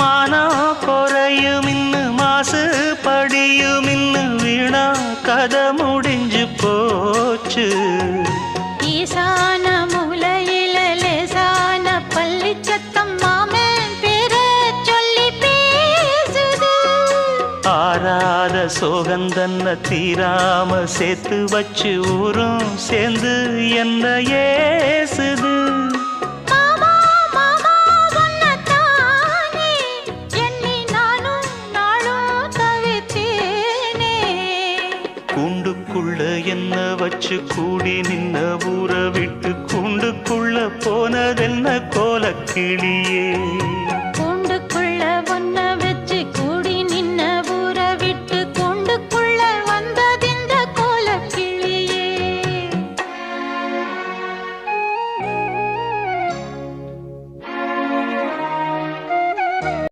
மானம் குறையும் இன்னு மாசு படியும் இன்னு வீணா கதை முடிஞ்சு போச்சு. ஈசான மூலையில லேசான பள்ளி சத்தம் மாமன் பேர சொல்லி பேசுது. ஆறாத சோகந்தன்ன தீராம சேர்த்து வச்சு ஊரும் சேர்ந்து என்ன ஏசுது. கூண்டுக்குள்ள என்ன வச்சு கூடி நின்ன ஊற விட்டு கூண்டுக்குள்ள போனதென்ன கோலக்கிளியே.